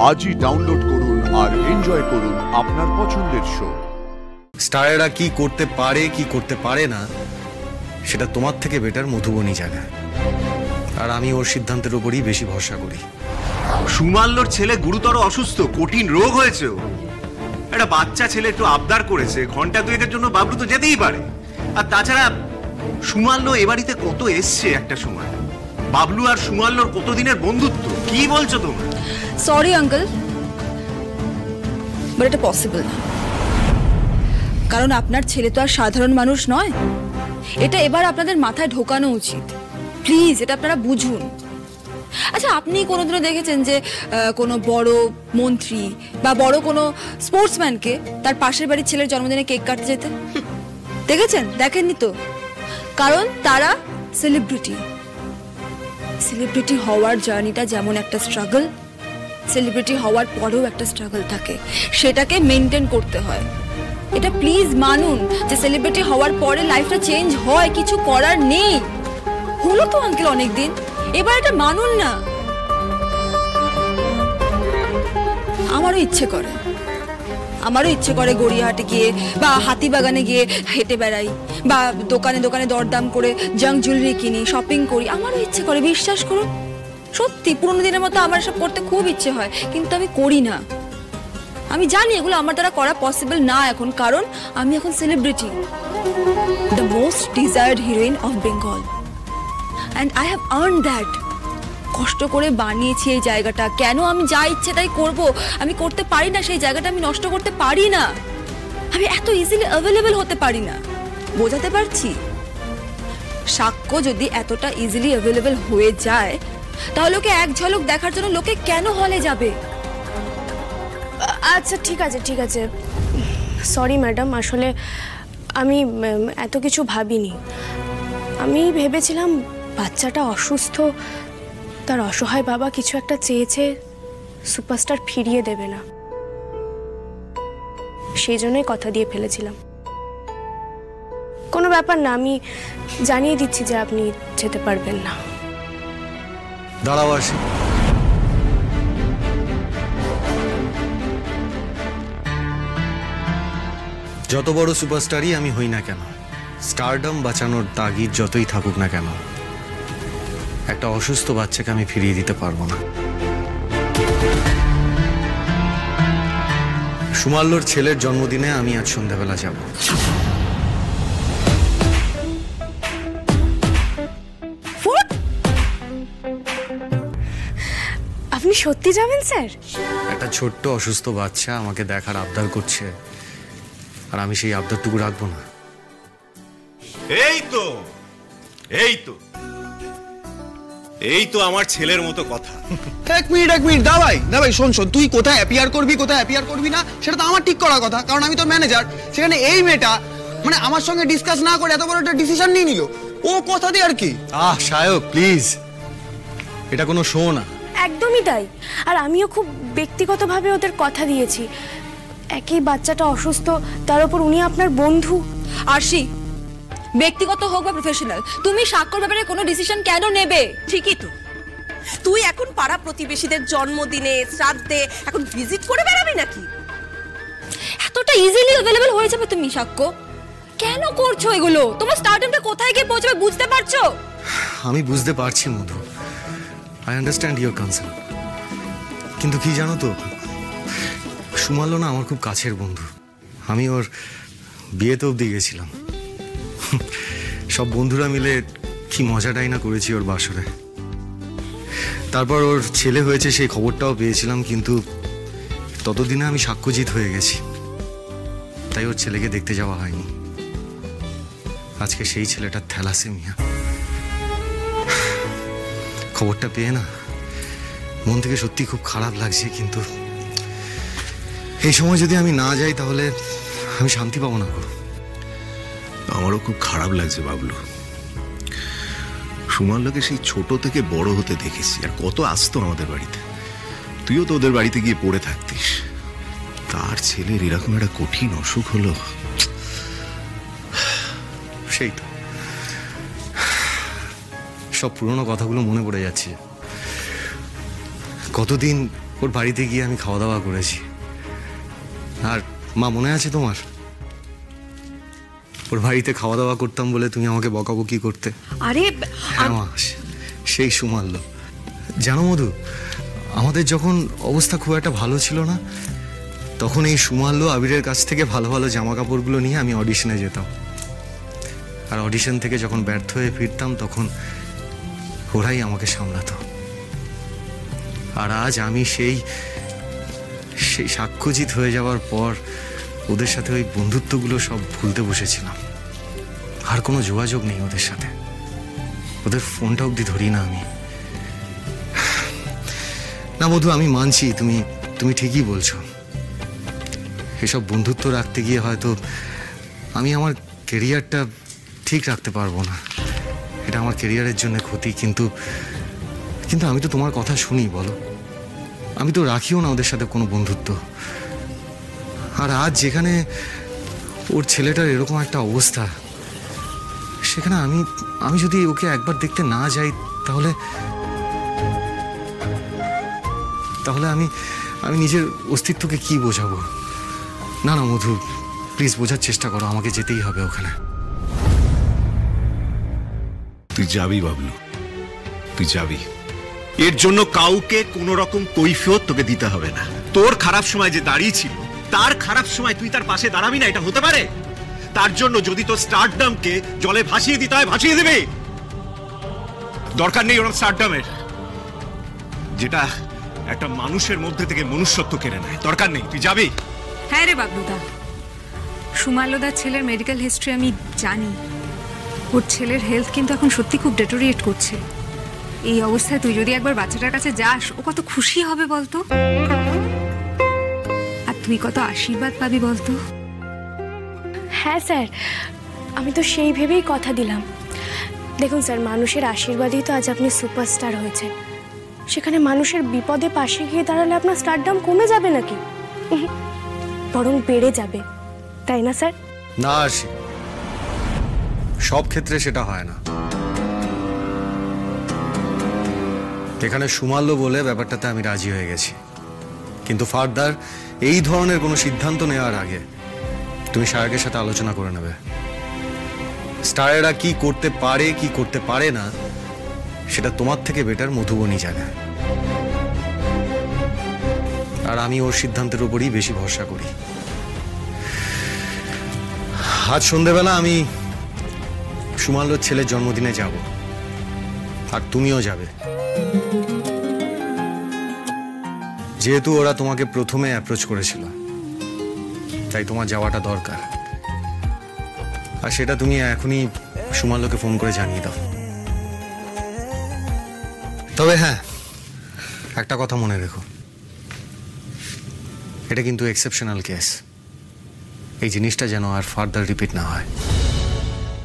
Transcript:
আজই ডাউনলোড করুন আর এনজয় করুন আপনার পছন্দের শো। স্টারেরা কি করতে পারে কি করতে পারে না সেটা তোমার থেকে বেটার মধুবনী জানে, আর আমি ওর সিদ্ধান্তের উপরই বেশি ভরসা করি। সুমাল্যর ছেলে গুরুতর অসুস্থ, কঠিন রোগ হয়েছে। একটা বাচ্চা ছেলে একটু আবদার করেছে, ঘন্টা দুয়েকের জন্য বাবলু তো যেতেই পারে। আর তাছাড়া সুমাল্য এ বাড়িতে কত এসছে একটা সময়, বাবলু আর সুমাল্যর কতদিনের বন্ধুত্ব, কি বলছো তোমরা? সরি আঙ্কেল, বাট এটা পসিবল না, কারণ আপনার ছেলে তো আর সাধারণ মানুষ নয়। এটা এবার আপনাদের মাথায় ঢোকানো উচিত, প্লিজ এটা আপনারা বুঝুন। আচ্ছা, আপনি কোনোদিনও দেখেছেন যে কোনো বড় মন্ত্রী বা বড় কোনো স্পোর্টসম্যানকে তার পাশের বাড়ির ছেলের জন্মদিনে কেক কাটতে যেতে দেখেছেন? দেখেননি তো, কারণ তারা সেলিব্রিটি। সেলিব্রিটি হওয়ার জার্নিটা যেমন একটা স্ট্রাগল, সেলিব্রিটি হওয়ার পরেও একটা স্ট্রাগল থাকে, সেটাকে মেনটেন করতে হয়। এটা প্লিজ মানুন যে সেলিব্রিটি হওয়ার পরে লাইফটা চেঞ্জ হয়, কিছু করার নেই। হলো তো আঙ্কেল অনেকদিন, এবার এটা মানুন না। আমারও ইচ্ছে করে গড়িয়াহাটে গিয়ে বা হাতিবাগানে গিয়ে হেঁটে বেড়াই, বা দোকানে দোকানে দরদাম করে জাঙ্ক জুয়েলারি কিনি, শপিং করি। আমারও ইচ্ছে করে, বিশ্বাস করুন, সত্যি পুরোনো দিনের মতো আমার সব করতে খুব ইচ্ছে হয়, কিন্তু আমি করি না। আমি জানি এগুলো আমার দ্বারা করা পসিবল না এখন, কারণ আমি এখন celebrity, the most desired heroine of Bengal, and I have earned that. কষ্ট করে বানিয়েছি এই জায়গাটা, কেন আমি যা ইচ্ছে তাই করব? আমি করতে পারি না, সেই জায়গাটা আমি নষ্ট করতে পারি না, আমি এত ইজিলি অ্যাভেলেবল হতে পারি না। বোঝাতে পারছি? সাক্ষ্য যদি এতটা ইজিলি অ্যাভেলেবল হয়ে যায়, তাহলে ওকে এক ঝলক দেখার জন্য লোকে কেন হলে যাবে? আচ্ছা ঠিক আছে, সরি ম্যাডাম, আসলে আমি এত কিছু ভাবিনি। আমি ভেবেছিলাম বাচ্চাটা অসুস্থ, তার অসহায় বাবা কিছু একটা চেয়েছে, সুপারস্টার ফিরিয়ে দেবে না, সেই জন্যই কথা দিয়ে ফেলেছিলাম। কোনো ব্যাপার না, আমি জানিয়ে দিচ্ছি যে আপনি যেতে পারবেন না। দাঁড়াও আসি। যত বড় সুপারস্টারই আমি হই না কেন, স্টারডম বাঁচানোর তাগিদ যতই থাকুক না কেন, একটা অসুস্থ বাচ্চাকে আমি ফিরিয়ে দিতে পারবো না। সুমাল্যর ছেলের জন্মদিনে আমি আজ সন্ধ্যাবেলা যাব। আপনি সত্যি যাবেন স্যার? একটা ছোট্ট অসুস্থ বাচ্চা আমাকে দেখার আবদার করছে, আর আমি সেই আবদারটুকু রাখবো না। এই তো আমার ছেলের মতো কথা। এক মিনিট দা ভাই, শোন, তুই কোথায় অ্যাপিয়ার করবি কোথায় অ্যাপিয়ার করবি না সেটা তো আমার ঠিক করার কথা, কারণ আমি তো ম্যানেজার। সেখানে এই মেয়েটা মানে আমার সঙ্গে ডিসকাস না করে এত বড় একটা ডিসিশন নিয়ে নিল, ও কথা দিয়ে আর কি। সায়ক প্লিজ, এটা কোনো শো না। একদমই তাই, আর আমিও খুব ব্যক্তিগতভাবে ওদের কথা দিয়েছি। একই বাচ্চাটা অসুস্থ, তার উপর উনি আপনার বন্ধু। আরশি, ব্যক্তিগত হোক বা প্রফেশনাল, তুমি স্বাক্ষর ব্যাপারে কোনো ডিসিশন কেন নেবে? ঠিকই তো, তুই এখন পাড়া প্রতিবেশীদের জন্মদিনে শ্রাদ্ধে এখন ভিজিট করে বেড়াবি নাকি? এতটা ইজিলি অ্যাভেলেবল হয়ে যাবে তুমি সাক্ষ্য, কেন করছো এগুলো? তোমার স্টারডমটা কোথায় গিয়ে পৌঁছবে বুঝতে পারছো? আমি বুঝতে পারছি মধু, আই আন্ডারস্ট্যান্ড ইউর কনসার্ন, কিন্তু কি জানো তো, সুমাল্য না আমার খুব কাছের বন্ধু। আমি ওর বিয়েতে অবধি গেছিলাম, সব বন্ধুরা মিলে কি মজাটাই না করেছি ওর বাসরে। তারপর ওর ছেলে হয়েছে সেই খবরটাও পেয়েছিলাম, কিন্তু ততদিনে আমি সাক্ষ্যজিৎ হয়ে গেছি, তাই ওর ছেলেকে দেখতে যাওয়া হয়নি। আজকে সেই ছেলেটার থ্যালাসেমিয়া, খবরটা পেয়ে না মন থেকে সত্যি খুব খারাপ লাগছে, কিন্তু এই সময় যদি আমি না যাই তাহলে আমি শান্তি পাবো না। আমারও খুব খারাপ লাগছে বাবলু, সুমাল্যকে সেই ছোট থেকে বড় হতে দেখেছি, আর কত আসতো আমাদের বাড়িতে, তুইও তো ওদের বাড়িতে গিয়ে পড়ে থাকতিস। তার ছেলের এরকম একটা কঠিন অসুখ হলো, সেই তো সব পুরনো কথাগুলো মনে পড়ে যাচ্ছে। কতদিন ওর বাড়িতে গিয়ে আমি খাওয়া দাওয়া করেছি। আর মা, মনে আছে তোমার ওর বাড়িতে খাওয়া দাওয়া করতাম বলে তুমি আমাকে বকাবকি করতে? আরে হ্যাঁ মা, সেই সুমাল্য। জানো মধু, আমাদের যখন অবস্থা খুব একটা ভালো ছিল না, তখন এই সুমাল্য আবিরের কাছ থেকে ভালো ভালো জামা কাপড়গুলো নিয়ে আমি অডিশনে যেতাম। আর অডিশন থেকে যখন ব্যর্থ হয়ে ফিরতাম তখন ওরাই আমাকে সামলাতো। আর আজ আমি সেই সাক্ষ্যজিৎ হয়ে যাওয়ার পর ওদের সাথে ওই বন্ধুত্বগুলো সব ভুলতে বসেছিলাম। আর কোনো যোগাযোগ নেই ওদের সাথে, ওদের ফোনটা অবধি ধরি না আমি। না মধু, আমি মানছি তুমি ঠিকই বলছো। এসব বন্ধুত্ব রাখতে গিয়ে হয়তো আমি আমার কেরিয়ারটা ঠিক রাখতে পারবো না, এটা আমার কেরিয়ারের জন্য ক্ষতি। কিন্তু আমি তো তোমার কথা শুনি, বলো, আমি তো রাখিও না ওদের সাথে কোনো বন্ধুত্ব। আর আজ যেখানে ওর ছেলেটার এরকম একটা অবস্থা, সেখানে আমি যদি ওকে একবার দেখতে না যাই তাহলে আমি নিজের অস্তিত্বকে কি বোঝাবো? না না মধু, প্লিজ বোঝার চেষ্টা করো, আমাকে যেতেই হবে ওখানে। তুই যাবি বাবলু, তুই যাবি। এর জন্য কাউকে কোনো রকম কৈফিয়ত তোকে দিতে হবে না। তোর খারাপ সময় যে দাঁড়িয়ে ছিল, তার খারাপ সময় তুই তার পাশে দাঁড়াবি না, এটা হতে পারে? তার জন্য যদি তোর স্টারডামকে জলে ভাসিয়ে দিতে হয় ভাসিয়ে দেবে, দরকার নেই ওরকম স্টারডামের যেটা একটা মানুষের মধ্যে থেকে মনুষ্যত্ব কেড়ে নেয়। দরকার নেই, তুই যাবি। হ্যাঁ রে বাবলুদা, সুমাল্যদার ছেলের মেডিকেল হিস্ট্রি আমি জানি। ওর ছেলের হেলথ কিন্তু এখন সত্যি খুব ডেটোরিয়েট করছে। এই অবস্থায় তুই যদি একবার বাচ্চাটার কাছে যাস, ও কত খুশি হবে বলতো, আর তুই কত আশীর্বাদ পাবি বলতো। হ্যাঁ স্যার, আমি তো সেই ভেবেই কথা দিলাম। দেখুন স্যার, মানুষের আশীর্বাদেই তো আজ আপনি সুপারস্টার হয়েছেন। সেখানে মানুষের বিপদে পাশে গিয়ে দাঁড়ালে আপনার স্টারডাম কমে যাবে নাকি? বরং বেড়ে যাবে, তাই না স্যার? না আরশি, সব ক্ষেত্রে সেটা হয় না। এখানে সুমাল্য বলে ব্যাপারটাতে আমি রাজি হয়ে গেছি, কিন্তু ফার্দার এই ধরনের কোনো সিদ্ধান্ত নেওয়ার আগে তুমি সায়কের সাথে আলোচনা করে নেবে। স্টারেরা কি করতে পারে কি করতে পারে না সেটা তোমার থেকে বেটার মধুবনী জানে। আর আমি ওর সিদ্ধান্তের উপরই বেশি ভরসা করি। আজ সন্ধেবেলা আমি সুমাল্যর ছেলের জন্মদিনে যাব, আর তুমিও যাবে। যেহেতু ওরা তোমাকে প্রথমে অ্যাপ্রোচ করেছিল, তাই তোমার যাওয়াটা দরকার। আর সেটা তুমি এখনই সুমাল্যকে ফোন করে জানিয়ে দাও। তবে হ্যাঁ, একটা কথা মনে রেখো, এটা কিন্তু এক্সেপশনাল কেস। এই জিনিসটা যেন আর ফার্দার রিপিট না হয়।